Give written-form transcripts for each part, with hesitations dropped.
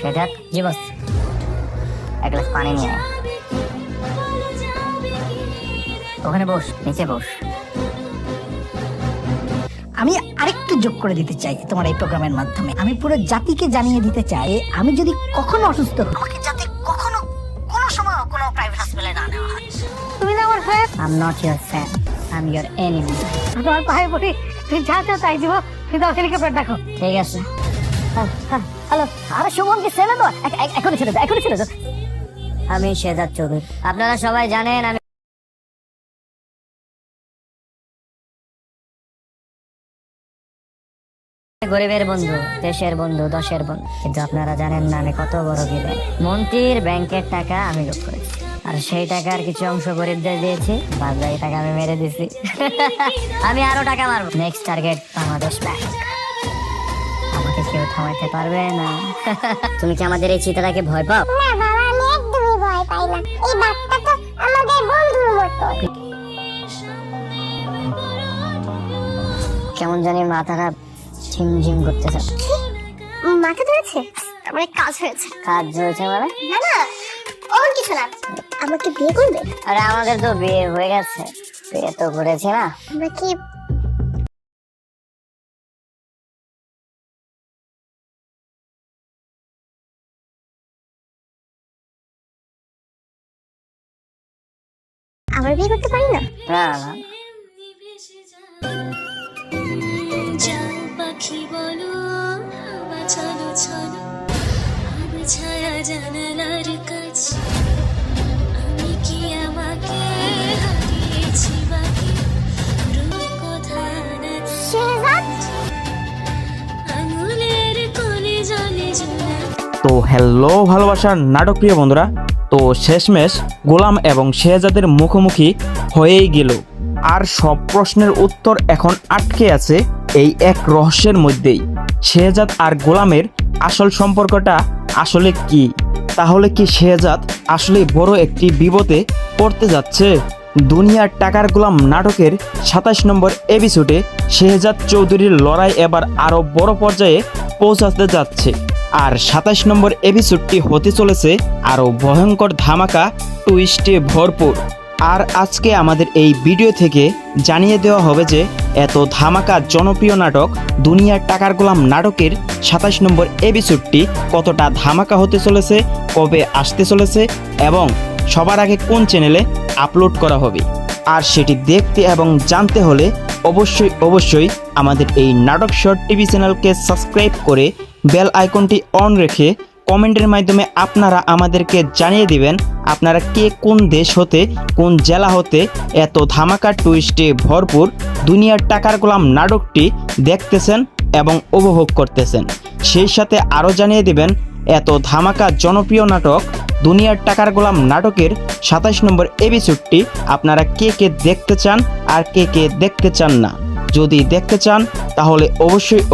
শেহজাদ, জি বস, এক গ্লাস পানি নিয়ে আয়। ওখানে বস, নিচে বস। আমি আরেকটু যোগ করে দিতে চাই তোমার এই প্রোগ্রামের মাধ্যমে। আমি পুরো জাতিকে জানিয়ে দিতে চাই, আমি যদি কখনো অসুস্থ হই, আমাকে যাতে কখনো কোনো সময় কোনো প্রাইভেট হসপিটালে না নেওয়া হয়। তুমি না আমার fan. I am not your fan, I am your enemy. তোমার পায়ে পড়ি, তুমি যা চাও তাই দিব। তুমি তো হেলিকপ্টার ডাকো। ঠিক আছে। হ্যালো, আরে সুমনকে ছেড়ে দাও, এখনই ছেড়ে দাও, এখনই ছেড়ে দাও। আমি শেহজাদ চৌধুরী। আপনারা সবাই জানেন আমি গরিবের বন্ধু, দেশের বন্ধু, দশের বন্ধু। কিন্তু আপনারা জানেন না আমি কত বড় গিলে। মন্ত্রীর ব্যাংকের টাকা আমি লুট করেছি, আর সেই টাকার কিছু অংশ গরিবদের দিয়েছি, বাদ বাকি টাকা আমি মেরে দিছি। আমি আরো টাকা মারবো। Next target Bangladesh bank. আমাকে কেউ থামাইতে পারবে না। তুমি কি আমাদের এই চিতাটাকে ভয় পাও? না বাবা, আমি একদমই ভয় পাই না। এই বাঘটা তো আমাদের বন্ধুর মতো। কেমন জানি মাথাটা ঝিমঝিম করতেছে। মাথা ধরেছে? আমার কাজ হয়েছে। কাজ হয়েছে মানে? না না, ওর কিছু না। আমাকে বিয়ে করবে? আরে আমাদের তো বিয়ে হয়ে গেছে, বিয়ে তো করেছি না। আমরা কি আবার বিয়ে করতে পারি না? না না, পাখি বলো চলো চলো, আমি ছায়া জানালার কাছে, আমি কি আমাকে হারিয়েছি বাকি রূপকথা না শেহজাদ, আঙুলের কোণে জলে জোড়া। তো হ্যালো ভালোবাসার নাটকপ্রিয় বন্ধুরা, তো শেষমেশ গোলাম এবং শেহজাদের মুখোমুখি হয়েই গেল। আর সব প্রশ্নের উত্তর এখন আটকে আছে এই এক রহস্যের মধ্যেই। শেহজাদ আর গোলামের আসল সম্পর্কটা আসলে কি? তাহলে কি শেহজাদ আসলে বড় একটি বিপদে পড়তে যাচ্ছে? দুনিয়ার টাকার গোলাম নাটকের 27 নম্বর এপিসোডে শেহজাদ চৌধুরীর লড়াই এবার আরও বড় পর্যায়ে পৌঁছাতে যাচ্ছে। আর 27 নম্বর এপিসোডটি হতে চলেছে আরও ভয়ঙ্কর ধামাকা টুইস্টে ভরপুর। আর আজকে আমাদের এই ভিডিও থেকে জানিয়ে দেওয়া হবে যে এত ধামাকা জনপ্রিয় নাটক দুনিয়ার টাকার গোলাম নাটকের 27 নম্বর এপিসোডটি কতটা ধামাকা হতে চলেছে, কবে আসতে চলেছে এবং সবার আগে কোন চ্যানেলে আপলোড করা হবে। আর সেটি দেখতে এবং জানতে হলে অবশ্যই আমাদের এই নাটক শর্ট টিভি চ্যানেলকে সাবস্ক্রাইব করে বেল আইকনটি অন রেখে কমেন্টের মাধ্যমে আপনারা আমাদেরকে জানিয়ে দিবেন আপনারা কে কোন দেশ হতে, কোন জেলা হতে এত ধামাকা টুইস্টে ভরপুর দুনিয়ার টাকার গোলাম নাটকটি দেখতেছেন এবং উপভোগ করতেছেন। সেই সাথে আরও জানিয়ে দিবেন এত ধামাকা জনপ্রিয় নাটক দুনিয়ার টাকার গোলাম নাটকের 27 নম্বর এপিসোডটি আপনারা কে কে দেখতে চান আর কে কে দেখতে চান না। যদি দেখতে চান তাহলে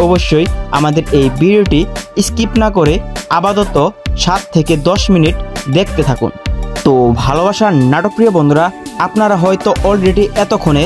অবশ্যই আমাদের এই ভিডিওটি স্কিপ না করে আপাতত 7 থেকে 10 মিনিট দেখতে থাকুন। তো ভালোবাসার নাটকপ্রিয় বন্ধুরা, আপনারা হয়তো অলরেডি এতক্ষণে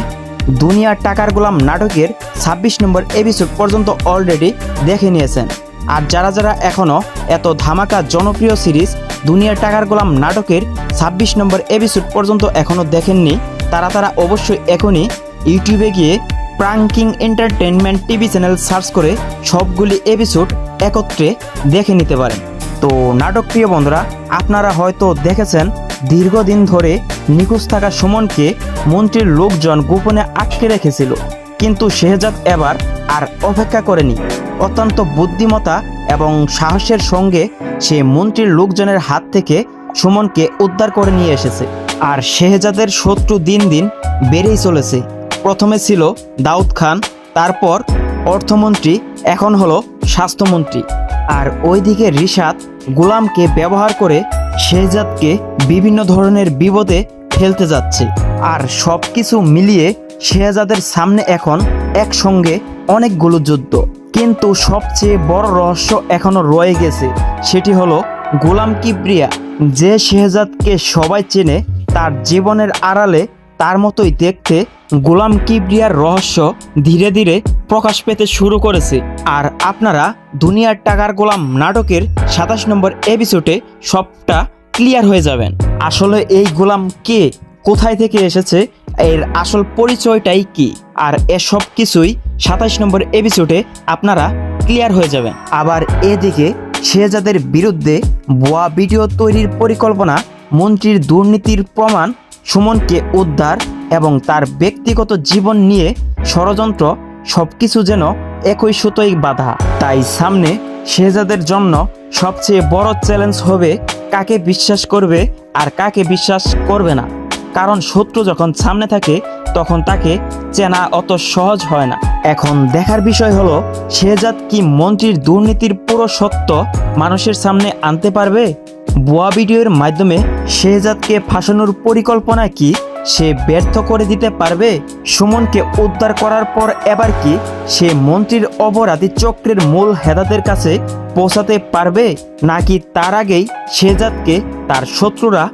দুনিয়ার টাকার গোলাম নাটকের 26 নম্বর এপিসোড পর্যন্ত অলরেডি দেখে নিয়েছেন। আর যারা এখনও এত ধামাকা জনপ্রিয় সিরিজ দুনিয়ার টাকার গোলাম নাটকের 26 নম্বর এপিসোড পর্যন্ত এখনও দেখেননি, তারা অবশ্যই এখনই ইউটিউবে গিয়ে pranking entertainment TV channel search করে সবগুলি এপিসোড একত্রে দেখে নিতে পারেন। তো নাটকপ্রিয় বন্ধুরা, আপনারা হয়তো দেখেছেন দীর্ঘদিন ধরে নিখোঁজ থাকা সুমনকে মন্ত্রীর লোকজন গোপনে আটকে রেখেছিল, কিন্তু শেহজাদ এবার আর অপেক্ষা করেনি। অত্যন্ত বুদ্ধিমত্তা এবং সাহসের সঙ্গে সে মন্ত্রীর লোকজনের হাত থেকে সুমনকে উদ্ধার করে নিয়ে এসেছে। আর শেহজাদের শত্রু দিন দিন বেড়েই চলেছে। প্রথমে ছিল দাউদ খান, তারপর অর্থমন্ত্রী, এখন হলো স্বাস্থ্যমন্ত্রী। আর ওইদিকে রিশাদ গোলামকে ব্যবহার করে শেহজাদকে বিভিন্ন ধরনের বিপদে ফেলতে যাচ্ছে। আর সব কিছু মিলিয়ে শেহজাদের সামনে এখন একসঙ্গে অনেকগুলো যুদ্ধ। কিন্তু সবচেয়ে বড় রহস্য এখনো রয়ে গেছে, সেটি হলো গোলাম কিবরিয়া, যে শেহজাদকে সবাই চেনে তার জীবনের আড়ালে তার মতোই দেখতে গোলাম কিবরিয়ার রহস্য ধীরে ধীরে প্রকাশ পেতে শুরু করেছে। আর আপনারা দুনিয়ার টাকার গোলাম নাটকের 27 নম্বর এপিসোডে সবটা ক্লিয়ার হয়ে যাবেন। আসলে এই গোলাম কে, কোথায় থেকে এসেছে, এর আসল পরিচয়টাই কি, আর এসব কিছুই 27 নম্বর এপিসোডে আপনারা ক্লিয়ার হয়ে যাবেন। আবার এদিকে শেহজাদের বিরুদ্ধে ভুয়া ভিডিও তৈরির পরিকল্পনা, মন্ত্রীর দুর্নীতির প্রমাণ, সুমনকে উদ্ধার এবং তার ব্যক্তিগত জীবন নিয়ে ষড়যন্ত্র, সবকিছু যেন একই সুতোয় বাঁধা। তাই সামনে শেহজাদের জন্য সবচেয়ে বড় চ্যালেঞ্জ হবে কাকে বিশ্বাস করবে আর কাকে বিশ্বাস করবে না। কারণ শত্রু যখন সামনে থাকে তখন তাকে চেনা অত সহজ হয় না। এখন দেখার বিষয় হলো শেহজাদ কি মন্ত্রীর দুর্নীতির পুরো সত্য মানুষের সামনে আনতে পারবে? ভুয়া ভিডিওর মাধ্যমে শেহজাদকে ফাঁসানোর পরিকল্পনা কি সে ব্যর্থ করে দিতে পারবে? সুমনকে উদ্ধার করার পর এবার কি সে মন্ত্রীর অপরাধী চক্রের মূল হেদাদের কাছে পৌঁছাতে পারবে, নাকি তার আগেই শেহজাদকে তার শত্রুরা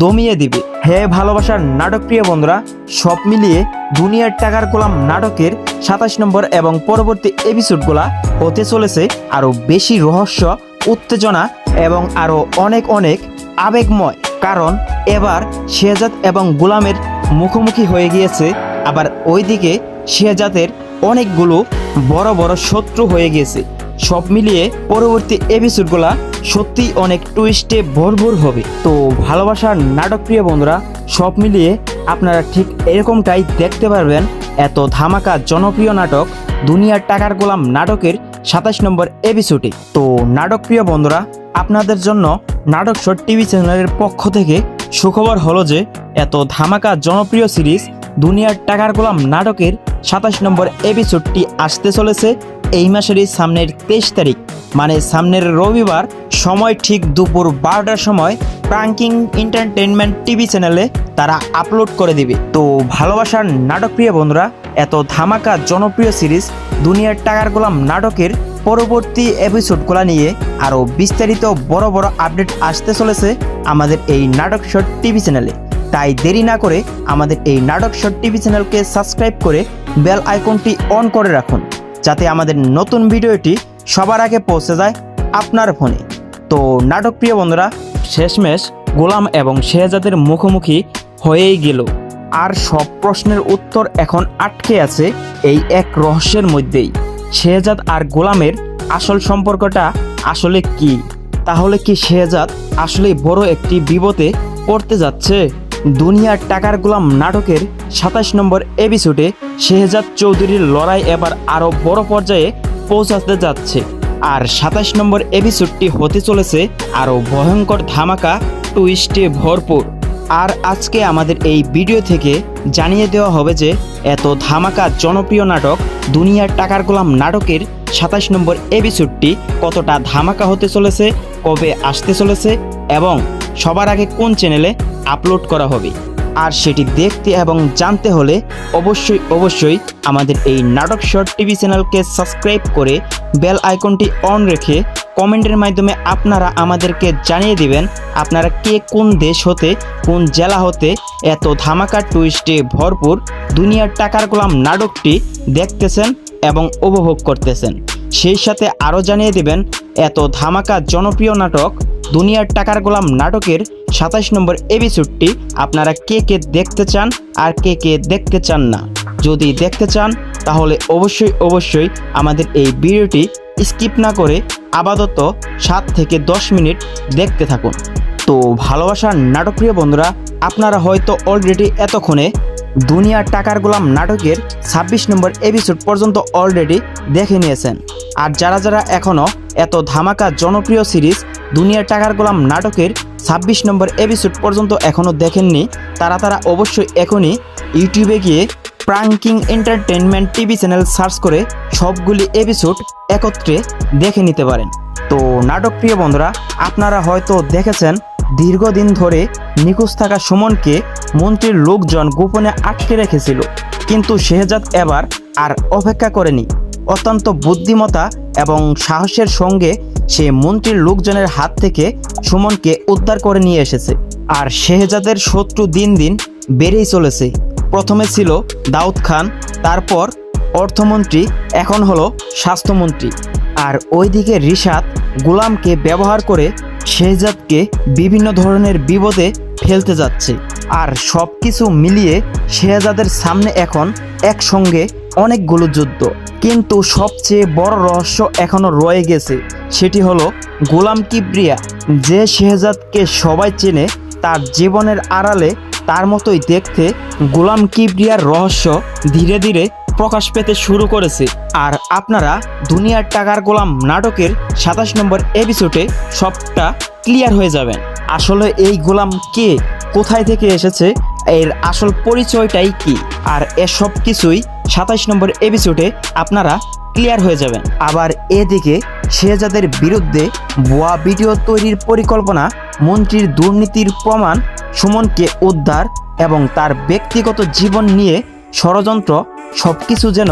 দমিয়ে দিবে? হে ভালোবাসার নাটক প্রিয় বন্ধুরা, সব মিলিয়ে দুনিয়ার টাকার গোলাম নাটকের 27 নম্বর এবং পরবর্তী এপিসোডগুলা হতে চলেছে আরো বেশি রহস্য, উত্তেজনা এবং আরো অনেক অনেক আবেগময়। কারণ এবার শেহজাদ এবং গোলামের মুখোমুখি হয়ে গিয়েছে, আবার ওইদিকে শেহজাদের অনেকগুলো বড় বড় শত্রু হয়ে গিয়েছে। সব মিলিয়ে পরবর্তী এপিসোডগুলা সত্যি অনেক টুইস্টে ভরপুর হবে। তো ভালোবাসার নাটক প্রিয় বন্ধুরা, সব মিলিয়ে আপনারা ঠিক এরকমটাই দেখতে পারবেন এত ধামাকা জনপ্রিয় নাটক দুনিয়ার টাকার গোলাম নাটকের 27 নম্বর এপিসোডে। তো নাটক প্রিয় বন্ধুরা, আপনাদের জন্য নাটক শর্ট টিভি চ্যানেলের পক্ষ থেকে সুখবর হলো যে এত ধামাকা জনপ্রিয় সিরিজ দুনিয়ার টাকার গোলাম নাটকের 27 নম্বর এপিসোডটি আসতে চলেছে এই মাসেরই সামনের 23 তারিখ, মানে সামনের রবিবার, সময় ঠিক দুপুর 12টার সময় প্রাঙ্কিং এন্টারটেইনমেন্ট টিভি চ্যানেলে তারা আপলোড করে দিবে। তো ভালোবাসার নাটক প্রিয় বন্ধুরা, এত ধামাকা জনপ্রিয় সিরিজ দুনিয়ার টাকার গোলাম নাটকের পরবর্তী এপিসোডগুলো নিয়ে আরও বিস্তারিত বড় বড় আপডেট আসতে চলেছে আমাদের এই নাটক শর্ট টিভি চ্যানেলে। তাই দেরি না করে আমাদের এই নাটক শর্ট টিভি চ্যানেলকে সাবস্ক্রাইব করে বেল আইকনটি অন করে রাখুন, যাতে আমাদের নতুন ভিডিওটি সবার আগে পৌঁছে যায় আপনার ফোনে। তো নাটক প্রিয় বন্ধুরা, শেষমেশ গোলাম এবং শেহজাদের মুখোমুখি হয়েই গেল, আর সব প্রশ্নের উত্তর এখন আটকে আছে এই এক রহস্যের মধ্যেই। শেহজাদ আর গোলামের আসল সম্পর্কটা আসলে কি? তাহলে কি শেহজাদ আসলে বড় একটি বিপদে পড়তে যাচ্ছে? দুনিয়ার টাকার গোলাম নাটকের 27 নম্বর এপিসোডে শেহজাদ চৌধুরীর লড়াই এবার আরও বড় পর্যায়ে পৌঁছাতে যাচ্ছে, আর 27 নম্বর এপিসোডটি হতে চলেছে আরও ভয়ঙ্কর ধামাকা টুইস্টে ভরপুর। আর আজকে আমাদের এই ভিডিও থেকে জানিয়ে দেওয়া হবে যে এত ধামাকা জনপ্রিয় নাটক দুনিয়ার টাকার গোলাম নাটকের 27 নম্বর এপিসোডটি কতটা ধামাকা হতে চলেছে, কবে আসতে চলেছে এবং সবার আগে কোন চ্যানেলে আপলোড করা হবে। আর সেটি দেখতে এবং জানতে হলে অবশ্যই আমাদের এই নাটক শর্ট টিভি চ্যানেলকে সাবস্ক্রাইব করে বেল আইকনটি অন রেখে কমেন্টের মাধ্যমে আপনারা আমাদেরকে জানিয়ে দিবেন আপনারা কে কোন দেশ হতে, কোন জেলা হতে এত ধামাকা টুইস্টে ভরপুর দুনিয়ার টাকার গোলাম নাটকটি দেখতেছেন এবং উপভোগ করতেছেন। সেই সাথে আরও জানিয়ে দিবেন এত ধামাকা জনপ্রিয় নাটক দুনিয়ার টাকার গোলাম নাটকের 27 নম্বর এপিসোডটি আপনারা কে কে দেখতে চান আর কে কে দেখতে চান না। যদি দেখতে চান তাহলে অবশ্যই আমাদের এই ভিডিওটি স্কিপ না করে আপাতত 7 থেকে 10 মিনিট দেখতে থাকুন। তো ভালোবাসার নাটকপ্রিয় বন্ধুরা, আপনারা হয়তো অলরেডি এতক্ষণে দুনিয়ার টাকার গোলাম নাটকের 26 নম্বর এপিসোড পর্যন্ত অলরেডি দেখে নিয়েছেন। আর যারা যারা এখনও এত ধামাকা জনপ্রিয় সিরিজ দুনিয়ার টাকার গোলাম নাটকের 26 নম্বর এপিসোড পর্যন্ত এখনও দেখেননি, তারা অবশ্যই এখনই ইউটিউবে গিয়ে pranking entertainment TV channel search করে সবগুলি এপিসোড একত্রে দেখে নিতে পারেন। তো নাটক প্রিয় বন্ধুরা, আপনারা হয়তো দেখেছেন দীর্ঘদিন ধরে নিখোঁজ থাকা সুমনকে মন্ত্রীর লোকজন গোপনে আটকে রেখেছিল, কিন্তু শেহজাদ এবার আর অপেক্ষা করেনি। অত্যন্ত বুদ্ধিমত্তা এবং সাহসের সঙ্গে সে মন্ত্রীর লোকজনের হাত থেকে সুমনকে উদ্ধার করে নিয়ে এসেছে। আর শেহজাদের শত্রু দিন দিন বেড়েই চলেছে। প্রথমে ছিল দাউদ খান, তারপর অর্থমন্ত্রী, এখন হলো স্বাস্থ্যমন্ত্রী। আর ওইদিকে রিশাদ গোলামকে ব্যবহার করে শেহজাদকে বিভিন্ন ধরনের বিপদে ফেলতে যাচ্ছে। আর সব কিছু মিলিয়ে শেহজাদের সামনে এখন একসঙ্গে অনেকগুলো যুদ্ধ। কিন্তু সবচেয়ে বড় রহস্য এখনো রয়ে গেছে, সেটি হলো গোলাম কিবরিয়া, যে শেহজাদকে সবাই চেনে। তার জীবনের আড়ালে তার মতোই দেখতে গোলাম কিবরিয়ার রহস্য ধীরে ধীরে প্রকাশ পেতে শুরু করেছে। আর আপনারা দুনিয়ার টাকার গোলাম নাটকের 27 নম্বর এপিসোডে সবটা ক্লিয়ার হয়ে যাবেন। আসলে এই গোলাম কে, কোথায় থেকে এসেছে, এর আসল পরিচয়টাই কি, আর এসব কিছুই 27 নম্বর এপিসোডে আপনারা ক্লিয়ার হয়ে যাবেন। আবার এদিকে শেহজাদের বিরুদ্ধে ভুয়া ভিডিও তৈরির পরিকল্পনা, মন্ত্রীর দুর্নীতির প্রমাণ, সুমনকে উদ্ধার এবং তার ব্যক্তিগত জীবন নিয়ে ষড়যন্ত্র, সবকিছু যেন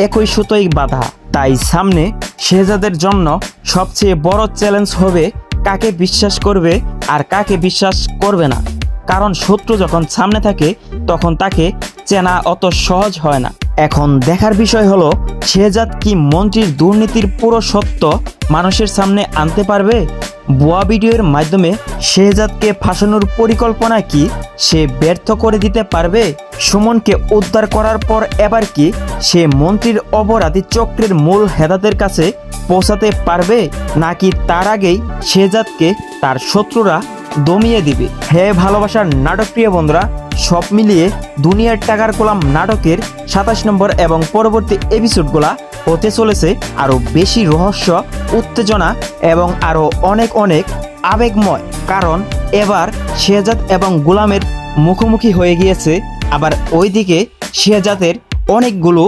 একই সুতোয় বাঁধা। তাই সামনে শেহজাদের জন্য সবচেয়ে বড় চ্যালেঞ্জ হবে কাকে বিশ্বাস করবে আর কাকে বিশ্বাস করবে না। কারণ শত্রু যখন সামনে থাকে তখন তাকে চেনা অত সহজ হয় না। এখন দেখার বিষয় হলো শেহজাদ কি মন্ত্রীর দুর্নীতির পুরো সত্য মানুষের সামনে আনতে পারবে? ভুয়া ভিডিওর মাধ্যমে শেহজাদকে ফাঁসানোর পরিকল্পনা কি সে ব্যর্থ করে দিতে পারবে? সুমনকে উদ্ধার করার পর এবার কি সে মন্ত্রীর অপরাধী চক্রের মূল হেদাদের কাছে পৌঁছাতে পারবে, নাকি তার আগেই শেহজাদকে তার শত্রুরা দমিয়ে দিবে? হে ভালোবাসার নাটক প্রিয় বন্ধুরা, সব মিলিয়ে দুনিয়ার টাকার গোলাম নাটকের 27 নম্বর এবং পরবর্তী এপিসোডগুলা হতে চলেছে আরও বেশি রহস্য, উত্তেজনা এবং আরও অনেক অনেক আবেগময়। কারণ এবার শেহজাদ এবং গোলামের মুখোমুখি হয়ে গিয়েছে। আবার ওইদিকে শেহজাদের অনেকগুলো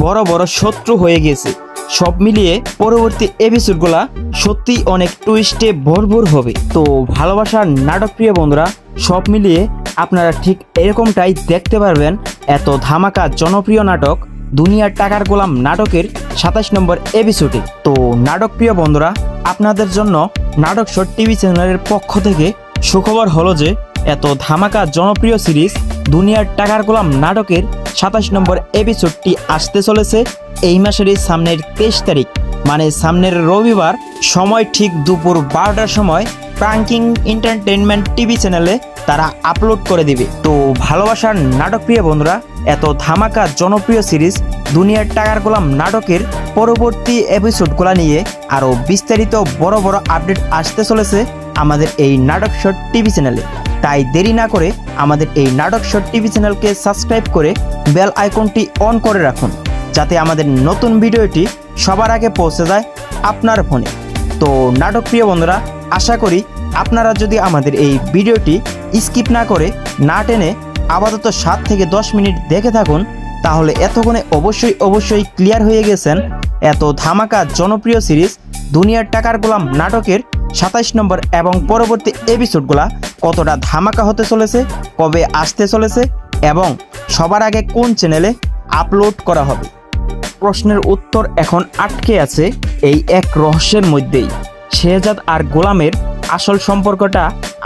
বড় বড় শত্রু হয়ে গিয়েছে। সব মিলিয়ে পরবর্তী এপিসোডগুলা সত্যিই অনেক টুইস্টে ভরপুর হবে। তো ভালোবাসার নাটক প্রিয় বন্ধুরা, সব মিলিয়ে আপনারা ঠিক এরকমটাই দেখতে পারবেন এত ধামাকা জনপ্রিয় নাটক দুনিয়ার টাকার গোলাম নাটকের 27 নম্বর এপিসোডে। তো নাটক প্রিয় বন্ধুরা, আপনাদের জন্য নাটক শট টিভি চ্যানেলের পক্ষ থেকে সুখবর হলো যে এত ধামাকা জনপ্রিয় সিরিজ দুনিয়ার টাকার গোলাম নাটকের 27 নম্বর এপিসোডটি আসতে চলেছে এই মাসেরই সামনের 23 তারিখ, মানে সামনের রবিবার, সময় ঠিক দুপুর 12টার সময় প্রাঙ্কিং এন্টারটেইনমেন্ট টিভি চ্যানেলে তারা আপলোড করে দিবে। তো ভালোবাসার নাটক প্রিয় বন্ধুরা, এত ধামাকা জনপ্রিয় সিরিজ দুনিয়ার টাকার গোলাম নাটকের পরবর্তী এপিসোডগুলো নিয়ে আরও বিস্তারিত বড় বড় আপডেট আসতে চলেছে আমাদের এই নাটক শট টিভি চ্যানেলে। তাই দেরি না করে আমাদের এই নাটক শট টিভি চ্যানেলকে সাবস্ক্রাইব করে বেল আইকনটি অন করে রাখুন, যাতে আমাদের নতুন ভিডিওটি সবার আগে পৌঁছে যায় আপনার ফোনে। তো নাটক প্রিয় বন্ধুরা, আশা করি আপনারা যদি আমাদের এই ভিডিওটি স্কিপ না করে, না টেনে আপাতত 7 থেকে 10 মিনিট দেখে থাকুন, তাহলে এতক্ষণে অবশ্যই ক্লিয়ার হয়ে গেছেন এত ধামাকা জনপ্রিয় সিরিজ দুনিয়ার টাকার গোলাম নাটকের 27 নম্বর এবং পরবর্তী এপিসোডগুলা কতটা ধামাকা হতে চলেছে, কবে আসতে চলেছে এবং সবার আগে কোন চ্যানেলে আপলোড করা হবে। প্রশ্নের উত্তর এখন আটকে আছে এই এক রহস্যের মধ্যেই। শেহজাদ আর গোলামের আসল সম্পর্কটা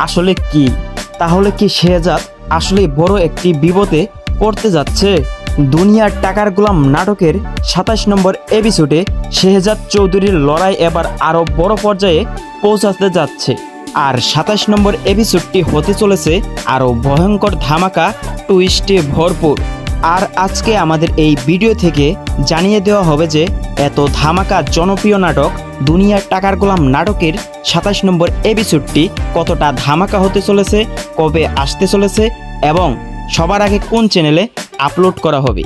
আসলে কি? তাহলে কি শেহজাদ আসলে বড় একটি বিপদে পড়তে যাচ্ছে? দুনিয়ার টাকার গোলাম নাটকের 27 নম্বর এপিসোডে শেহজাদ চৌধুরীর লড়াই এবার আরও বড় পর্যায়ে পৌঁছাতে যাচ্ছে। আর 27 নম্বর এপিসোডটি হতে চলেছে আরও ভয়ঙ্কর ধামাকা টুইস্টে ভরপুর। আর আজকে আমাদের এই ভিডিও থেকে জানিয়ে দেওয়া হবে যে এত ধামাকা জনপ্রিয় নাটক দুনিয়ার টাকার গোলাম নাটকের 27 নম্বর এপিসোডটি কতটা ধামাকা হতে চলেছে, কবে আসতে চলেছে এবং সবার আগে কোন চ্যানেলে আপলোড করা হবে।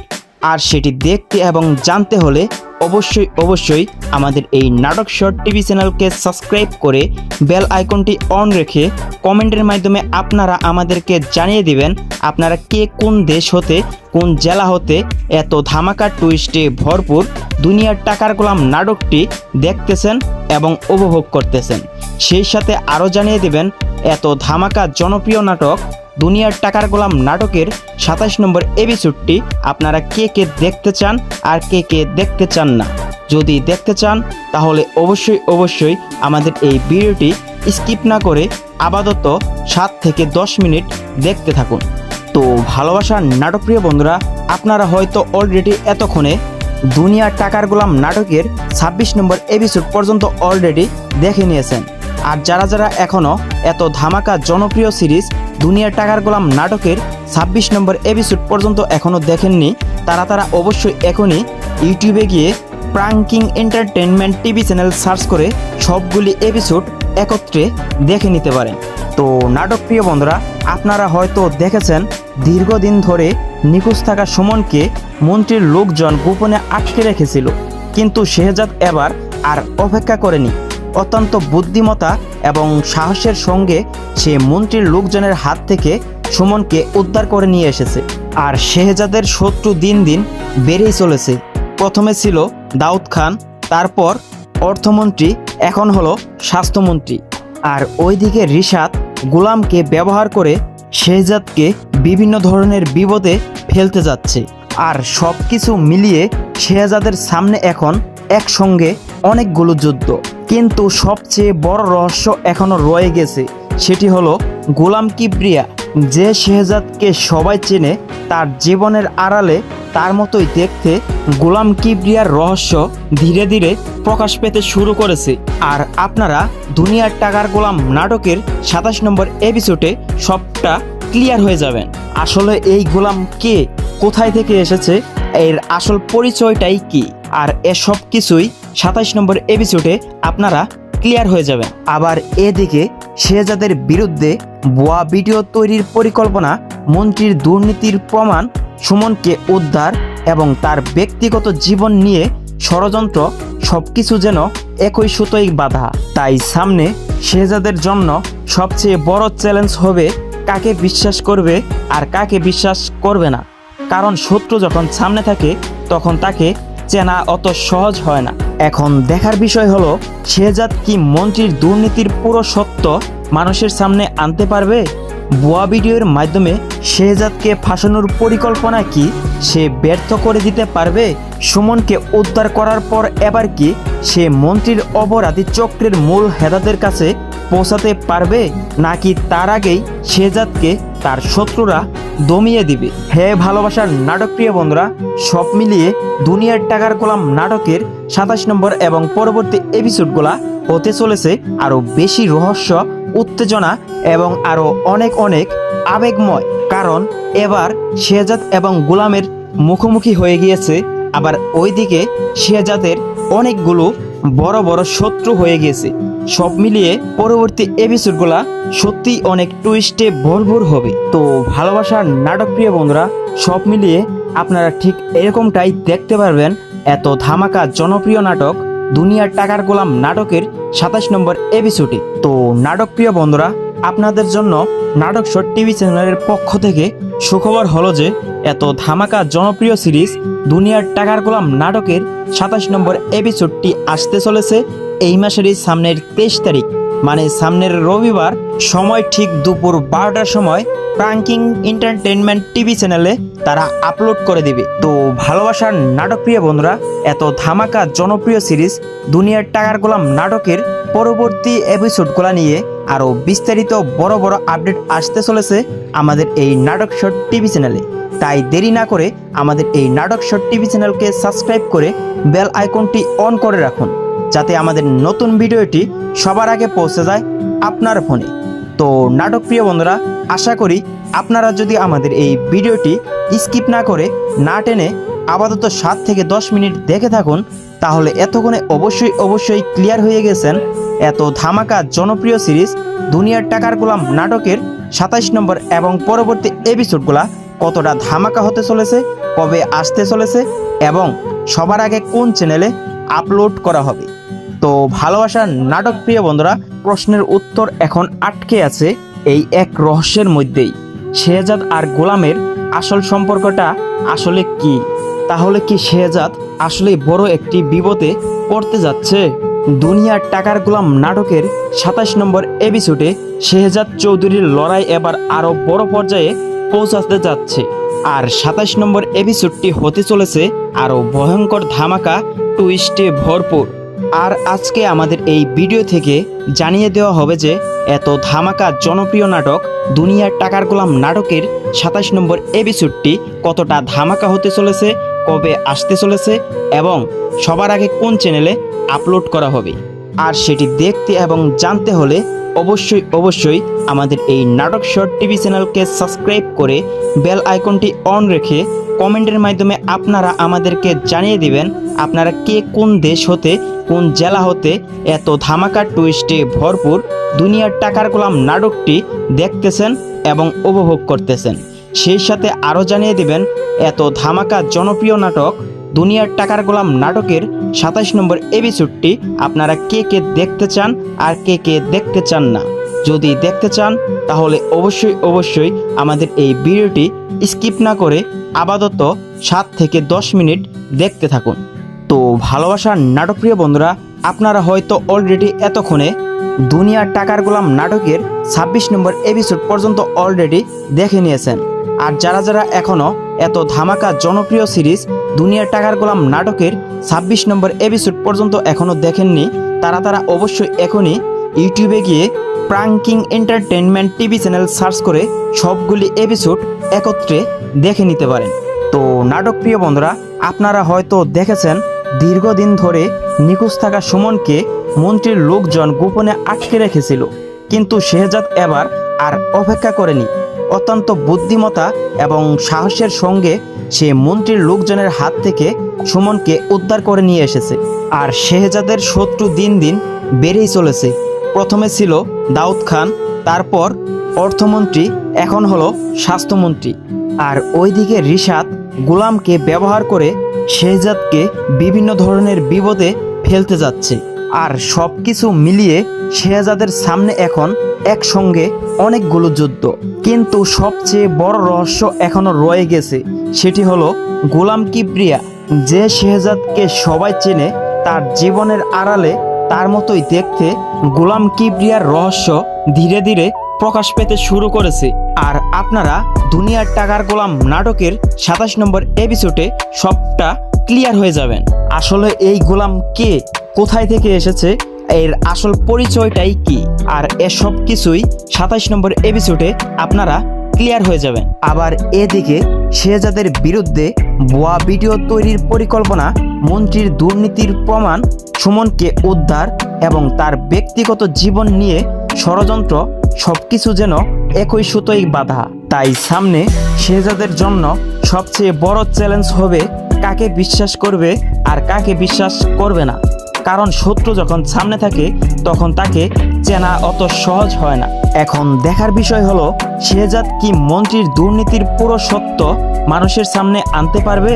আর সেটি দেখতে এবং জানতে হলে অবশ্যই আমাদের এই নাটক শট টিভি চ্যানেলকে সাবস্ক্রাইব করে বেল আইকনটি অন রেখে কমেন্টের মাধ্যমে আপনারা আমাদেরকে জানিয়ে দিবেন আপনারা কে কোন দেশ হতে, কোন জেলা হতে এত ধামাকা টুইস্টে ভরপুর দুনিয়ার টাকার গোলাম নাটকটি দেখতেছেন এবং উপভোগ করতেছেন। সেই সাথে আরও জানিয়ে দিবেন এত ধামাকা জনপ্রিয় নাটক দুনিয়ার টাকার গোলাম নাটকের 27 নম্বর এপিসোডটি আপনারা কে কে দেখতে চান আর কে কে দেখতে চান না। যদি দেখতে চান তাহলে অবশ্যই আমাদের এই ভিডিওটি স্কিপ না করে আপাতত 7 থেকে 10 মিনিট দেখতে থাকুন। তো ভালোবাসার নাটকপ্রিয় বন্ধুরা, আপনারা হয়তো অলরেডি এতক্ষণে দুনিয়ার টাকার গোলাম নাটকের 26 নম্বর এপিসোড পর্যন্ত অলরেডি দেখে নিয়েছেন। আর যারা যারা এখনও এত ধামাকা জনপ্রিয় সিরিজ দুনিয়ার টাকার গোলাম নাটকের 26 নম্বর এপিসোড পর্যন্ত এখনও দেখেননি, তারা অবশ্যই এখনই ইউটিউবে গিয়ে pranking entertainment TV channel search করে সবগুলি এপিসোড একত্রে দেখে নিতে পারেন। তো নাটকপ্রিয় বন্ধুরা, আপনারা হয়তো দেখেছেন দীর্ঘদিন ধরে নিখোঁজ থাকা সুমনকে মন্ত্রীর লোকজন গোপনে আটকে রেখেছিল, কিন্তু শেহজাদ এবার আর অপেক্ষা করেনি। অত্যন্ত বুদ্ধিমত্তা এবং সাহসের সঙ্গে সে মন্ত্রীর লোকজনের হাত থেকে সুমনকে উদ্ধার করে নিয়ে এসেছে। আর শেহজাদের শত্রু দিন দিন বেড়েই চলেছে। প্রথমে ছিল দাউদ খান, তারপর অর্থমন্ত্রী, এখন হলো স্বাস্থ্যমন্ত্রী। আর ওইদিকে রিশাদ গোলামকে ব্যবহার করে শেহজাদকে বিভিন্ন ধরনের বিপদে ফেলতে যাচ্ছে। আর সব কিছু মিলিয়ে শেহজাদের সামনে এখন একসঙ্গে অনেকগুলো যুদ্ধ। কিন্তু সবচেয়ে বড় রহস্য এখনো রয়ে গেছে, সেটি হলো গোলাম কিবরিয়া। যে শেহজাদকে সবাই চেনে, তার জীবনের আড়ালে তার মতোই দেখতে গোলাম কিবরিয়ার রহস্য ধীরে ধীরে প্রকাশ পেতে শুরু করেছে। আর আপনারা দুনিয়ার টাকার গোলাম নাটকের 27 নম্বর এপিসোডে সবটা ক্লিয়ার হয়ে যাবেন। আসলে এই গোলাম কে, কোথায় থেকে এসেছে, এর আসল পরিচয়টাই কি, আর এসব কিছুই 27 নম্বর এপিসোডে আপনারা ক্লিয়ার হয়ে যাবেন। আবার এদিকে শেহজাদের বিরুদ্ধে ভুয়া ভিডিও তৈরির পরিকল্পনা, মন্ত্রীর দুর্নীতির প্রমাণ, সুমনকে উদ্ধার এবং তার ব্যক্তিগত জীবন নিয়ে ষড়যন্ত্র, সবকিছু যেন একই সুতোয় বাঁধা। তাই সামনে শেহজাদের জন্য সবচেয়ে বড় চ্যালেঞ্জ হবে কাকে বিশ্বাস করবে আর কাকে বিশ্বাস করবে না। কারণ শত্রু যখন সামনে থাকে তখন তাকে চেনা অত সহজ হয় না। এখন দেখার বিষয় হলো শেহজাদ কি মন্ত্রীর দুর্নীতির পুরো সত্য মানুষের সামনে আনতে পারবে? ভুয়া ভিডিওর মাধ্যমে শেহজাদকে ফাঁসানোর পরিকল্পনা কি সে ব্যর্থ করে দিতে পারবে? সুমনকে উদ্ধার করার পর এবার কি সে মন্ত্রীর অপরাধী চক্রের মূল হেদাদের কাছে পৌঁছাতে পারবে, নাকি তার আগেই শেহজাদকে তার শত্রুরা দমিয়ে দিবে? হে ভালোবাসার নাটকপ্রিয় বন্ধুরা, সব মিলিয়ে দুনিয়ার টাকার গোলাম নাটকের 27 নম্বর এবং পরবর্তী এপিসোডগুলা হতে চলেছে আরো বেশি রহস্য, উত্তেজনা এবং আরো অনেক আবেগময়। কারণ এবার শেহজাদ এবং গোলামের মুখোমুখি হয়ে গিয়েছে। আবার ওইদিকে শেহজাদের অনেকগুলো বড় বড় শত্রু হয়ে গিয়েছে। সব মিলিয়ে পরবর্তী এপিসোডগুলা সত্যিই অনেক টুইস্টে ভরপুর হবে। তো ভালোবাসার নাটকপ্রিয় বন্ধুরা, সব মিলিয়ে আপনারা ঠিক এরকমটাই দেখতে পারবেন এত ধামাকা জনপ্রিয় নাটক দুনিয়ার টাকার গোলাম নাটকের 27 নম্বর এপিসোডে। তো নাটকপ্রিয় বন্ধুরা, আপনাদের জন্য নাটক শর্ট টিভি চ্যানেলের পক্ষ থেকে সুখবর হলো যে এত ধামাকা জনপ্রিয় সিরিজ দুনিয়ার টাকার গোলাম নাটকের 27 নম্বর এপিসোডটি আসতে চলেছে এই মাসেরই সামনের 23 তারিখ, মানে সামনের রবিবার, সময় ঠিক দুপুর 12টার সময় প্রাঙ্কিং এন্টারটেনমেন্ট টিভি চ্যানেলে তারা আপলোড করে দিবে। তো ভালোবাসার নাটকপ্রিয় বন্ধুরা, এত ধামাকা জনপ্রিয় সিরিজ দুনিয়ার টাকার গোলাম নাটকের পরবর্তী এপিসোডগুলো নিয়ে আরও বিস্তারিত বড় বড় আপডেট আসতে চলেছে আমাদের এই নাটক শর্ট টিভি চ্যানেলে। তাই দেরি না করে আমাদের এই নাটক শর্ট টিভি চ্যানেলকে সাবস্ক্রাইব করে বেল আইকনটি অন করে রাখুন, যাতে আমাদের নতুন ভিডিওটি সবার আগে পৌঁছে যায় আপনার ফোনে। তো নাটকপ্রিয় বন্ধুরা, আশা করি আপনারা যদি আমাদের এই ভিডিওটি স্কিপ না করে না টেনে আপাতত 7 থেকে 10 মিনিট দেখে থাকুন, তাহলে এতক্ষণে অবশ্যই ক্লিয়ার হয়ে গেছেন এত ধামাকা জনপ্রিয় সিরিজ দুনিয়ার টাকার গোলাম নাটকের 27 নম্বর এবং পরবর্তী এপিসোডগুলা কতটা ধামাকা হতে চলেছে, কবে আসতে চলেছে এবং সবার আগে কোন চ্যানেলে আপলোড করা হবে। তো ভালোবাসার নাটকপ্রিয় বন্ধুরা, প্রশ্নের উত্তর এখন আটকে আছে এই এক রহস্যের মধ্যেই। শেহজাদ আর গোলামের আসল সম্পর্কটা আসলে কি? তাহলে কি শেহজাদ আসলে বড় একটি বিপদে পড়তে যাচ্ছে? দুনিয়ার টাকার গোলাম নাটকের 27 নম্বর এপিসোডে শেহজাদ চৌধুরীর লড়াই এবার আরো বড় পর্যায়ে পৌঁছাতে যাচ্ছে। আর 27 নম্বর এপিসোডটি হতে চলেছে আরো ভয়ঙ্কর ধামাকা টুইস্টে ভরপুর। আর আজকে আমাদের এই ভিডিও থেকে জানিয়ে দেওয়া হবে যে এত ধামাকা জনপ্রিয় নাটক দুনিয়ার টাকার গোলাম নাটকের 27 নম্বর এপিসোডটি কতটা ধামাকা হতে চলেছে, কবে আসতে চলেছে এবং সবার আগে কোন চ্যানেলে আপলোড করা হবে। আর সেটি দেখতে এবং জানতে হলে অবশ্যই আমাদের এই নাটক শর্ট টিভি চ্যানেলকে সাবস্ক্রাইব করে বেল আইকনটি অন রেখে কমেন্টের মাধ্যমে আপনারা আমাদেরকে জানিয়ে দিবেন আপনারা কে কোন দেশ হতে কোন জেলা হতে এত ধামাকা টুইস্টে ভরপুর দুনিয়ার টাকার গোলাম নাটকটি দেখতেছেন এবং উপভোগ করতেছেন। সেই সাথে আরও জানিয়ে দিবেন এত ধামাকা জনপ্রিয় নাটক দুনিয়ার টাকার গোলাম নাটকের 27 নম্বর এপিসোডটি আপনারা কে কে দেখতে চান আর কে কে দেখতে চান না। যদি দেখতে চান তাহলে অবশ্যই আমাদের এই ভিডিওটি স্কিপ না করে আপাতত 7 থেকে 10 মিনিট দেখতে থাকুন। তো ভালোবাসার নাটকপ্রিয় বন্ধুরা, আপনারা হয়তো অলরেডি এতক্ষণে দুনিয়ার টাকার গোলাম নাটকের 26 নম্বর এপিসোড পর্যন্ত অলরেডি দেখে নিয়েছেন। আর যারা এখনও এত ধামাকা জনপ্রিয় সিরিজ দুনিয়ার টাকার গোলাম নাটকের 26 নম্বর এপিসোড পর্যন্ত এখনও দেখেননি, তারা অবশ্যই এখনই ইউটিউবে গিয়ে pranking entertainment TV channel search করে সবগুলি এপিসোড একত্রে দেখে নিতে পারেন। তো নাটকপ্রিয় বন্ধুরা, আপনারা হয়তো দেখেছেন দীর্ঘদিন ধরে নিখোঁজ থাকা সুমনকে মন্ত্রীর লোকজন গোপনে আটকে রেখেছিল, কিন্তু শেহজাদ এবার আর অপেক্ষা করেনি। অত্যন্ত বুদ্ধিমত্তা এবং সাহসের সঙ্গে সে মন্ত্রীর লোকজনের হাত থেকে সুমনকে উদ্ধার করে নিয়ে এসেছে। আর শেহজাদের শত্রু দিন দিন বেড়েই চলেছে। প্রথমে ছিল দাউদ খান, তারপর অর্থমন্ত্রী, এখন হলো স্বাস্থ্যমন্ত্রী। আর ওইদিকে রিশাদ গোলামকে ব্যবহার করে শেহজাদকে বিভিন্ন ধরনের বিপদে ফেলতে যাচ্ছে। আর সব কিছু মিলিয়ে শেহজাদের সামনে এখন একসঙ্গে অনেকগুলো যুদ্ধ। কিন্তু সবচেয়ে বড় রহস্য এখনো রয়ে গেছে, সেটি হলো গোলাম কিবরিয়া, যে শেহজাদকে সবাই চেনে। তার জীবনের আড়ালে তার মতোই দেখতে গোলাম কিবরিয়ার রহস্য ধীরে ধীরে প্রকাশ পেতে শুরু করেছে। আর আপনারা দুনিয়ার টাকার গোলাম নাটকের 27 নম্বর এপিসোডে সবটা ক্লিয়ার হয়ে যাবেন। আসলে এই গোলাম কে, কোথায় থেকে এসেছে, এর আসল পরিচয়টাই কি, আর এসব কিছুই 27 নম্বর এপিসোডে আপনারা ক্লিয়ার হয়ে যাবেন। আবার এদিকে শেহজাদের বিরুদ্ধে ভুয়া ভিডিও তৈরির পরিকল্পনা, মন্ত্রীর দুর্নীতির প্রমাণ, সুমনকে উদ্ধার এবং তার ব্যক্তিগত জীবন নিয়ে ষড়যন্ত্র, সবকিছু যেন একই সুতোই বাঁধা। তাই সামনে শেহজাদের জন্য সবচেয়ে বড় চ্যালেঞ্জ হবে কাকে বিশ্বাস করবে আর কাকে বিশ্বাস করবে না। কারণ শত্রু যখন সামনে থাকে তখন তাকে চেনা অত সহজ হয় না। এখন দেখার বিষয় হলো শেহজাদ কি মন্ত্রীর দুর্নীতির পুরো সত্য মানুষের সামনে আনতে পারবে?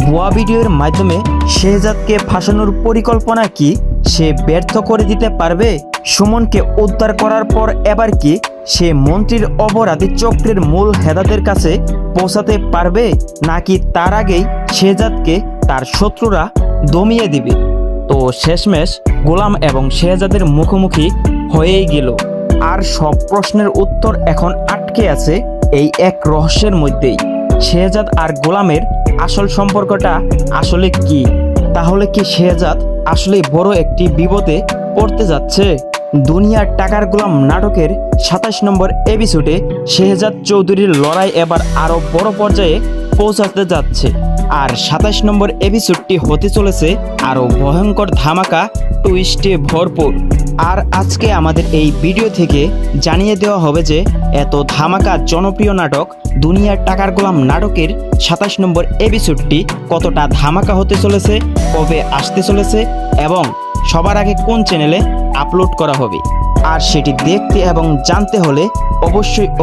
ভুয়া ভিডিওর মাধ্যমে শেহজাদকে ফাঁসানোর পরিকল্পনা কি সে ব্যর্থ করে দিতে পারবে? সুমনকে উদ্ধার করার পর এবার কি সে মন্ত্রীর অপরাধী চক্রের মূল হেদাদের কাছে পৌঁছাতে পারবে, নাকি তার আগেই শেহজাদকে তার শত্রুরা দমিয়ে দিবে? তো শেষমেশ গোলাম এবং শেহজাদের মুখোমুখি হয়েই গেল। আর সব প্রশ্নের উত্তর এখন আটকে আছে এই এক রহস্যের মধ্যেই। শেহজাদ আর গোলামের আসল সম্পর্কটা আসলে কি? তাহলে কি শেহজাদ আসলে বড় একটি বিপদে পড়তে যাচ্ছে? দুনিয়ার টাকার গোলাম নাটকের 27 নম্বর এপিসোডে শেহজাদ চৌধুরীর লড়াই এবার আরো বড় পর্যায়ে পৌঁছাতে যাচ্ছে। আর 27 নম্বর এপিসোডটি হতে চলেছে আরো ভয়ঙ্কর ধামাকা টুইস্টে ভরপুর। আর আজকে আমাদের এই ভিডিও থেকে জানিয়ে দেওয়া হবে যে এত ধামাকা জনপ্রিয় নাটক দুনিয়ার টাকার গোলাম নাটকের 27 নম্বর এপিসোডটি কতটা ধামাকা হতে চলেছে, কবে আসতে চলেছে এবং সবার আগে কোন চ্যানেলে আপলোড করা হবে। আর সেটি দেখতে এবং জানতে হলে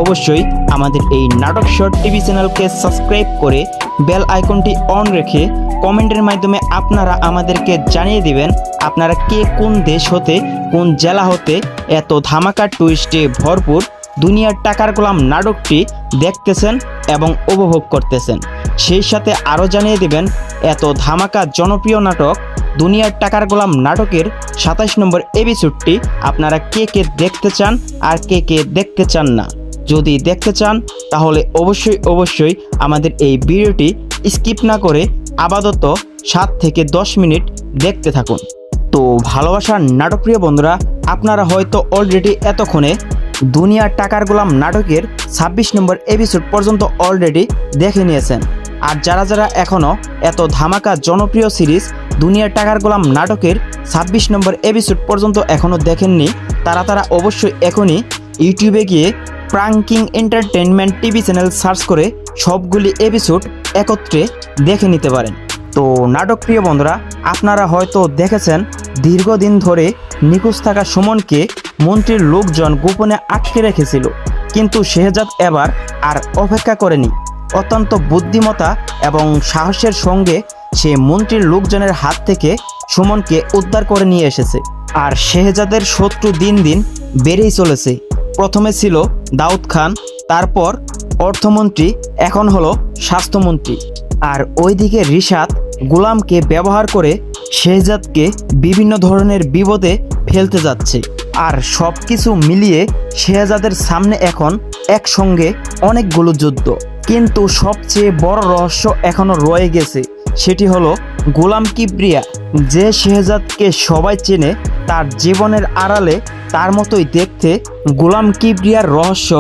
অবশ্যই আমাদের এই নাটক শর্ট টিভি চ্যানেলকে সাবস্ক্রাইব করে বেল আইকনটি অন রেখে কমেন্টের মাধ্যমে আপনারা আমাদেরকে জানিয়ে দিবেন আপনারা কে কোন দেশ হতে কোন জেলা হতে এত ধামাকা টুইস্টে ভরপুর দুনিয়ার টাকার গোলাম নাটকটি দেখতেছেন এবং উপভোগ করতেছেন। সেই সাথে আরও জানিয়ে দেবেন এত ধামাকা জনপ্রিয় নাটক দুনিয়ার টাকার গোলাম নাটকের 27 নম্বর এপিসোডটি আপনারা কে কে দেখতে চান আর কে কে দেখতে চান না। যদি দেখতে চান তাহলে অবশ্যই আমাদের এই ভিডিওটি স্কিপ না করে আপাতত 7 থেকে 10 মিনিট দেখতে থাকুন। তো ভালোবাসার নাটকপ্রিয় বন্ধুরা, আপনারা হয়তো অলরেডি এতক্ষণে দুনিয়ার টাকার গোলাম নাটকের 26 নম্বর এপিসোড পর্যন্ত অলরেডি দেখে নিয়েছেন। আর যারা এখনও এত ধামাকা জনপ্রিয় সিরিজ দুনিয়ার টাকার গোলাম নাটকের 26 নম্বর এপিসোড পর্যন্ত এখনও দেখেননি, তারা অবশ্যই এখনই ইউটিউবে গিয়ে pranking entertainment TV channel search করে সবগুলি এপিসোড একত্রে দেখে নিতে পারেন। তো নাটকপ্রিয় বন্ধুরা, আপনারা হয়তো দেখেছেন দীর্ঘদিন ধরে নিখোঁজ থাকা সুমনকে মন্ত্রীর লোকজন গোপনে আটকে রেখেছিল, কিন্তু শেহজাদ এবার আর অপেক্ষা করেনি। অত্যন্ত বুদ্ধিমত্তা এবং সাহসের সঙ্গে সে মন্ত্রীর লোকজনের হাত থেকে সুমনকে উদ্ধার করে নিয়ে এসেছে। আর শেহজাদের শত্রু দিন দিন বেড়েই চলেছে। প্রথমে ছিল দাউদ খান, তারপর অর্থমন্ত্রী, এখন হলো স্বাস্থ্যমন্ত্রী। আর ওইদিকে রিশাদ গোলামকে ব্যবহার করে শেহজাদকে বিভিন্ন ধরনের বিপদে ফেলতে যাচ্ছে। আর সব কিছু মিলিয়ে শেহজাদের সামনে এখন একসঙ্গে অনেকগুলো যুদ্ধ। কিন্তু সবচেয়ে বড় রহস্য এখনো রয়ে গেছে, সেটি হলো গোলাম কিবরিয়া, যে শেহজাদকে সবাই চেনে। তার জীবনের আড়ালে তার মতোই দেখতে গোলাম কিবরিয়ার রহস্য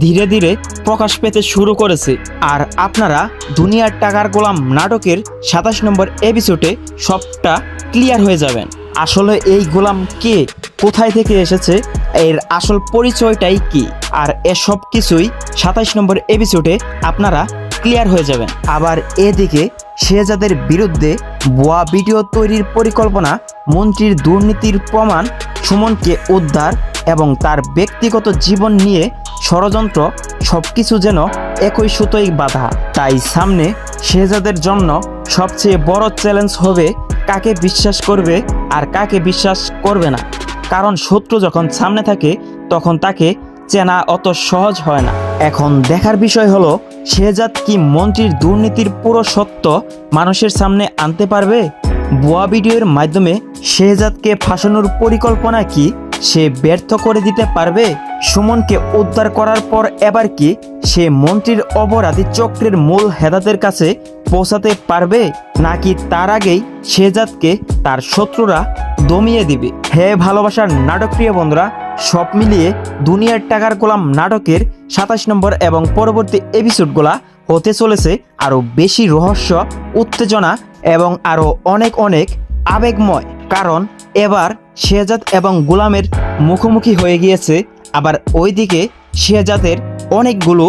ধীরে ধীরে প্রকাশ পেতে শুরু করেছে। আর আপনারা দুনিয়ার টাকার গোলাম নাটকের 27 নম্বর এপিসোডে সবটা ক্লিয়ার হয়ে যাবেন। আসলে এই গোলাম কে, কোথায় থেকে এসেছে, এর আসল পরিচয়টাই কি, আর এসব কিছুই 27 নম্বর এপিসোডে আপনারা ক্লিয়ার হয়ে যাবেন। আবার এদিকে শেহজাদের বিরুদ্ধে ভুয়া ভিডিও তৈরির পরিকল্পনা, মন্ত্রীর দুর্নীতির প্রমাণ, সুমনকে উদ্ধার এবং তার ব্যক্তিগত জীবন নিয়ে ষড়যন্ত্র, সবকিছু যেন একই সুতোয় বাঁধা। তাই সামনে শেহজাদের জন্য সবচেয়ে বড় চ্যালেঞ্জ হবে কাকে বিশ্বাস করবে আর কাকে বিশ্বাস করবে না। কারণ শত্রু যখন সামনে থাকে তখন তাকে চেনা অত সহজ হয় না। এখন দেখার বিষয় হলো শেহজাদ কি মন্ত্রীর দুর্নীতির পুরো সত্য মানুষের সামনে আনতে পারবে? ভুয়া ভিডিওর মাধ্যমে শেহজাদকে ফাঁসানোর পরিকল্পনা কি সে ব্যর্থ করে দিতে পারবে? সুমনকে উদ্ধার করার পর এবার কি সে মন্ত্রীর অপরাধী চক্রের মূল হেদাদের কাছে পৌঁছাতে পারবে, নাকি তার আগেই শেহজাদকে তার শত্রুরা দমিয়ে দিবে? হে ভালোবাসার নাটকপ্রিয় বন্ধুরা, সব মিলিয়ে দুনিয়ার টাকার গোলাম নাটকের 27 নম্বর এবং পরবর্তী এপিসোডগুলা হতে চলেছে আরও বেশি রহস্য, উত্তেজনা এবং আরও অনেক আবেগময়। কারণ এবার শেহজাদ এবং গোলামের মুখোমুখি হয়ে গিয়েছে। আবার ওইদিকে শেহজাদের অনেকগুলো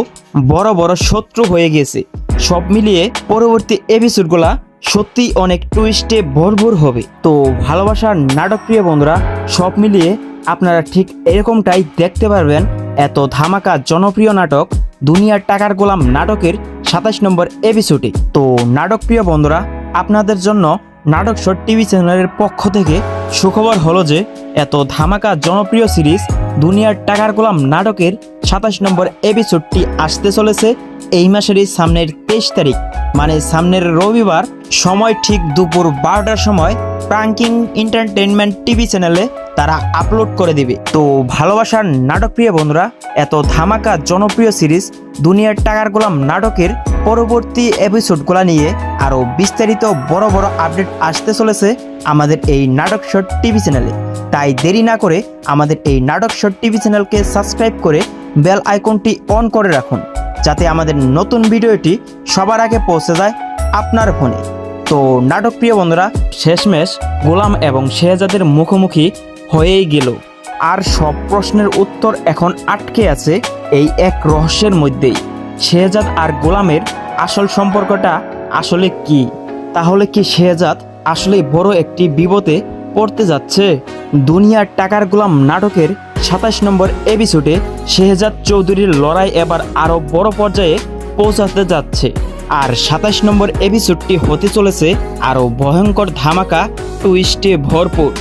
বড় বড় শত্রু হয়ে গিয়েছে। সব মিলিয়ে পরবর্তী এপিসোডগুলা সত্যিই অনেক টুইস্টে ভরপুর হবে। তো ভালোবাসার নাটকপ্রিয় বন্ধুরা, সব মিলিয়ে আপনারা ঠিক এরকমটাই দেখতে পারবেন এত ধামাকা জনপ্রিয় নাটক দুনিয়ার টাকার গোলাম নাটকের 27 নম্বর এপিসোডে। তো নাটকপ্রিয় বন্ধুরা, আপনাদের জন্য নাটক শট টিভি চ্যানেলের পক্ষ থেকে সুখবর হলো যে এত ধামাকা জনপ্রিয় সিরিজ দুনিয়ার টাকার গোলাম নাটকের 27 নম্বর এপিসোডটি আসতে চলেছে এই মাসেরই সামনের 23 তারিখ, মানে সামনের রবিবার, সময় ঠিক দুপুর 12টার সময় প্রাঙ্কিং এন্টারটেইনমেন্ট টিভি চ্যানেলে তারা আপলোড করে দিবে। তো ভালোবাসার নাটকপ্রিয় বন্ধুরা, এত ধামাকা জনপ্রিয় সিরিজ দুনিয়ার টাকার গোলাম নাটকের পরবর্তী এপিসোডগুলো নিয়ে আরও বিস্তারিত বড় বড় আপডেট আসতে চলেছে আমাদের এই নাটক শট টিভি চ্যানেলে। তাই দেরি না করে আমাদের এই নাটক শট টিভি চ্যানেলকে সাবস্ক্রাইব করে বেল আইকনটি অন করে রাখুন, যাতে আমাদের নতুন ভিডিওটি সবার আগে পৌঁছে যায় আপনার ফোনে। তো নাটকপ্রিয় বন্ধুরা, শেষমেশ গোলাম এবং শেহজাদের মুখোমুখি হয়েই গেল। আর সব প্রশ্নের উত্তর এখন আটকে আছে এই এক রহস্যের মধ্যেই। শেহজাদ আর গোলামের আসল সম্পর্কটা আসলে কি? তাহলে কি শেহজাদ আসলে বড় একটি বিপদে পড়তে যাচ্ছে? দুনিয়ার টাকার গোলাম নাটকের 27 নম্বর এপিসোডে শেহজাদ চৌধুরীর লড়াই এবার আরও বড় পর্যায়ে পৌঁছাতে যাচ্ছে। আর 27 নম্বর এপিসোডটি হতে চলেছে আরও ভয়ঙ্কর ধামাকা টুইস্টে ভরপুর।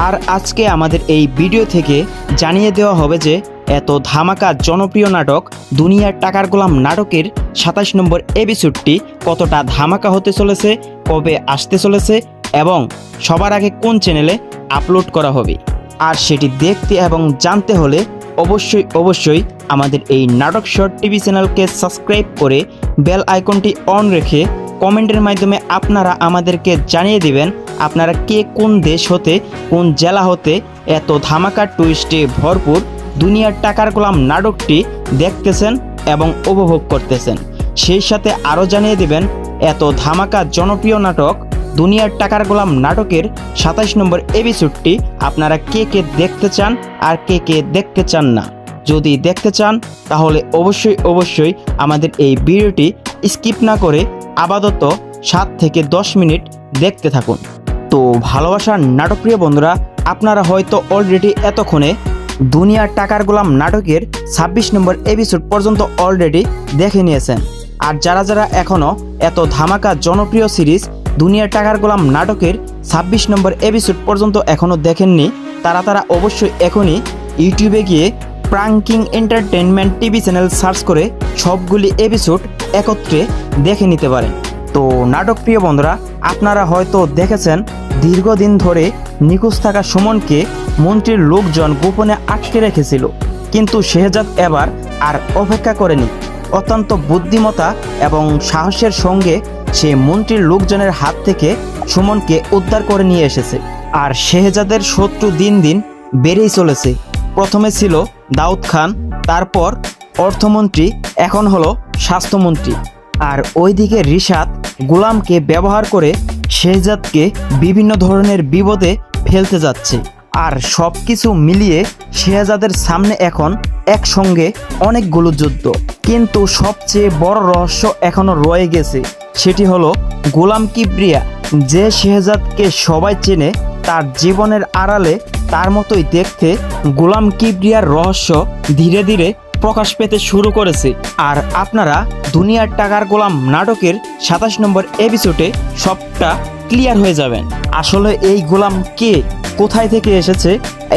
আর আজকে আমাদের এই ভিডিও থেকে জানিয়ে দেওয়া হবে যে এত ধামাকা জনপ্রিয় নাটক দুনিয়ার টাকার গোলাম নাটকের 27 নম্বর এপিসোডটি কতটা ধামাকা হতে চলেছে, কবে আসতে চলেছে এবং সবার আগে কোন চ্যানেলে আপলোড করা হবে। আর সেটি দেখতে এবং জানতে হলে অবশ্যই আমাদের এই নাটক শর্ট টিভি চ্যানেলকে সাবস্ক্রাইব করে বেল আইকনটি অন রেখে কমেন্টের মাধ্যমে আপনারা আমাদেরকে জানিয়ে দিবেন আপনারা কে কোন দেশ হতে, কোন জেলা হতে এত ধামাকা টুইস্টে ভরপুর দুনিয়ার টাকার গোলাম নাটকটি দেখতেছেন এবং উপভোগ করতেছেন। সেই সাথে আরও জানিয়ে দিবেন এত ধামাকা জনপ্রিয় নাটক দুনিয়ার টাকার গোলাম নাটকের 27 নম্বর এপিসোডটি আপনারা কে কে দেখতে চান আর কে কে দেখতে চান না। যদি দেখতে চান তাহলে অবশ্যই আমাদের এই ভিডিওটি স্কিপ না করে আপাতত 7 থেকে 10 মিনিট দেখতে থাকুন। তো ভালোবাসার নাটকপ্রিয় বন্ধুরা, আপনারা হয়তো অলরেডি এতক্ষণে দুনিয়ার টাকার গোলাম নাটকের 26 নম্বর এপিসোড পর্যন্ত অলরেডি দেখে নিয়েছেন। আর যারা এখনও এত ধামাকা জনপ্রিয় সিরিজ দুনিয়ার টাকার গোলাম নাটকের 26 নম্বর এপিসোড পর্যন্ত এখনও দেখেননি, তারা অবশ্যই এখনই ইউটিউবে গিয়ে pranking entertainment TV channel search করে সবগুলি এপিসোড একত্রে দেখে নিতে পারেন। তো নাটক প্রিয় বন্ধুরা, আপনারা হয়তো দেখেছেন দীর্ঘদিন ধরে নিখোঁজ থাকা সুমনকে মন্ত্রীর লোকজন গোপনে আটকে রেখেছিল, কিন্তু শেহজাদ এবার আর অপেক্ষা করেনি। অত্যন্ত বুদ্ধিমত্তা এবং সাহসের সঙ্গে সে মন্ত্রীর লোকজনের হাত থেকে সুমনকে উদ্ধার করে নিয়ে এসেছে। আর শেহজাদের শত্রু দিন দিন বেড়েই চলেছে। প্রথমে ছিল দাউদ খান, তারপর অর্থমন্ত্রী, এখন হলো স্বাস্থ্যমন্ত্রী। আর ওইদিকে রিশাদ গোলামকে ব্যবহার করে শেহজাদকে বিভিন্ন ধরনের বিপদে ফেলতে যাচ্ছে। আর সব কিছু মিলিয়ে শেহজাদের সামনে এখন একসঙ্গে অনেকগুলো যুদ্ধ, কিন্তু সবচেয়ে বড় রহস্য এখনো রয়ে গেছে। সেটি হলো গোলাম কিবরিয়া, যে শেহজাদকে সবাই চেনে। তার জীবনের আড়ালে তার মতোই দেখতে গোলাম কিবরিয়ার রহস্য ধীরে ধীরে প্রকাশ পেতে শুরু করেছে। আর আপনারা দুনিয়ার টাকার গোলাম নাটকের 27 নম্বর এপিসোডে সবটা ক্লিয়ার হয়ে যাবেন। আসলে এই গোলাম কে, কোথায় থেকে এসেছে,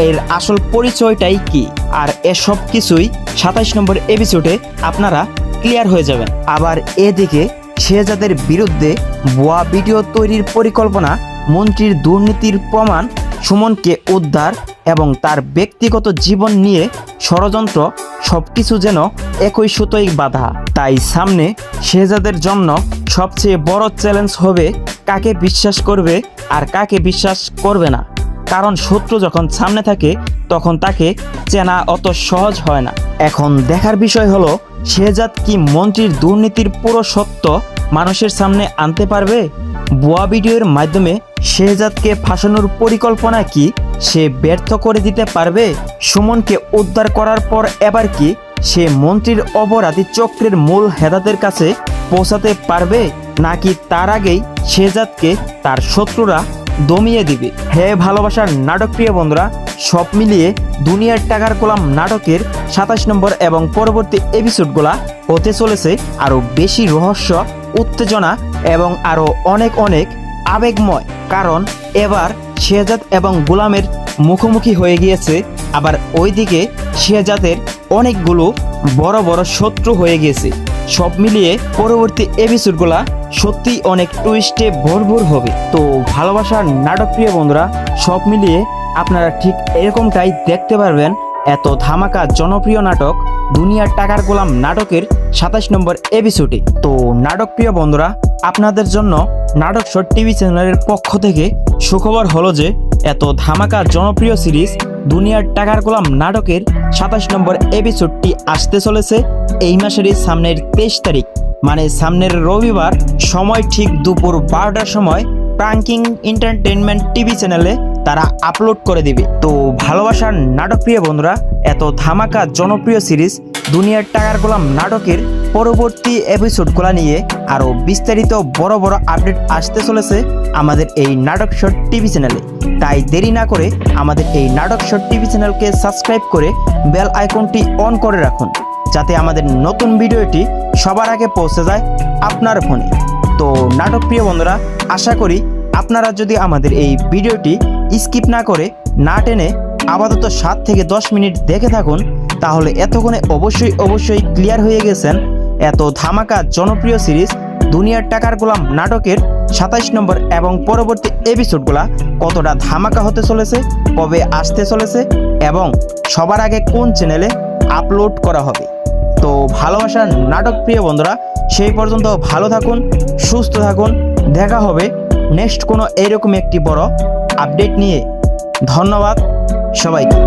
এর আসল পরিচয়টাই কি, আর এসব কিছুই 27 নম্বর এপিসোডে আপনারা ক্লিয়ার হয়ে যাবেন। আবার এদিকে শেহজাদের বিরুদ্ধে ভুয়া ভিডিও তৈরির পরিকল্পনা, মন্ত্রীর দুর্নীতির প্রমাণ, সুমনকে উদ্ধার এবং তার ব্যক্তিগত জীবন নিয়ে ষড়যন্ত্র, সবকিছু যেন একই সুতোয় বাঁধা। তাই সামনে শেহজাদের জন্য সবচেয়ে বড় চ্যালেঞ্জ হবে কাকে বিশ্বাস করবে আর কাকে বিশ্বাস করবে না। কারণ শত্রু যখন সামনে থাকে তখন তাকে চেনা অত সহজ হয় না। এখন দেখার বিষয় হলো শেহজাদ কি মন্ত্রীর দুর্নীতির পুরো সত্য মানুষের সামনে আনতে পারবে? ভুয়া ভিডিওর মাধ্যমে শেহজাদকে ফাঁসানোর পরিকল্পনা কি সে ব্যর্থ করে দিতে পারবে? সুমনকে উদ্ধার করার পর এবার কি সে মন্ত্রীর অপরাধী চক্রের মূল হেদাদের কাছে পৌঁছাতে পারবে, নাকি তার আগেই শেহজাদকে তার শত্রুরা দমিয়ে দিবে? হে ভালোবাসার নাটকপ্রিয় বন্ধুরা, সব মিলিয়ে দুনিয়ার টাকার গোলাম নাটকের 27 নম্বর এবং পরবর্তী এপিসোডগুলা হতে চলেছে আরও বেশি রহস্য, উত্তেজনা এবং আরও অনেক আবেগময়। কারণ এবার শেহজাদ এবং গোলামের মুখোমুখি হয়ে গিয়েছে। আবার ওইদিকে শেহজাদের অনেকগুলো বড় বড় শত্রু হয়ে গিয়েছে। সব মিলিয়ে পরবর্তী এপিসোডগুলা সত্যিই অনেক টুইস্টে ভরপুর হবে। তো ভালোবাসার নাটকপ্রিয় বন্ধুরা, সব মিলিয়ে আপনারা ঠিক এরকমটাই দেখতে পারবেন এত ধামাকা জনপ্রিয় নাটক দুনিয়ার টাকার গোলাম নাটকের 27 নম্বর এপিসোডে। তো নাটকপ্রিয় বন্ধুরা, আপনাদের জন্য নাটক শর্ট টিভি চ্যানেলের পক্ষ থেকে সুখবর হলো যে এত ধামাকা জনপ্রিয় সিরিজ দুনিয়ার টাকার গোলাম নাটকের 27 নম্বর এপিসোডটি আসতে চলেছে এই মাসেরই সামনের 23 তারিখ, মানে সামনের রবিবার, সময় ঠিক দুপুর 12টার সময় প্রাঙ্কিং এন্টারটেনমেন্ট টিভি চ্যানেলে তারা আপলোড করে দিবে। তো ভালোবাসার নাটকপ্রিয় বন্ধুরা, এত ধামাকা জনপ্রিয় সিরিজ দুনিয়ার টাকার গোলাম নাটকের পরবর্তী এপিসোডগুলো নিয়ে আরও বিস্তারিত বড় বড় আপডেট আসতে চলেছে আমাদের এই নাটক শর্ট টিভি চ্যানেলে। তাই দেরি না করে আমাদের এই নাটক শর্ট টিভি চ্যানেলকে সাবস্ক্রাইব করে বেল আইকনটি অন করে রাখুন, যাতে আমাদের নতুন ভিডিওটি সবার আগে পৌঁছে যায় আপনার ফোনে। তো নাটক প্রিয় বন্ধুরা, আশা করি আপনারা যদি আমাদের এই ভিডিওটি স্কিপ না করে না টেনে আপাতত 7 থেকে 10 মিনিট দেখে থাকুন, তাহলে এতক্ষণে অবশ্যই ক্লিয়ার হয়ে গেছেন এত ধামাকা জনপ্রিয় সিরিজ দুনিয়ার টাকার গোলাম নাটকের 27 নম্বর এবং পরবর্তী এপিসোডগুলা কতটা ধামাকা হতে চলেছে, কবে আসতে চলেছে এবং সবার আগে কোন চ্যানেলে আপলোড করা হবে। তো ভালোবাসার নাটক প্রিয় বন্ধুরা, সেই পর্যন্ত ভালো থাকুন, সুস্থ থাকুন, দেখা হবে নেক্সট কোনো এরকম একটি বড় আপডেট নিয়ে। ধন্যবাদ সবাইকে।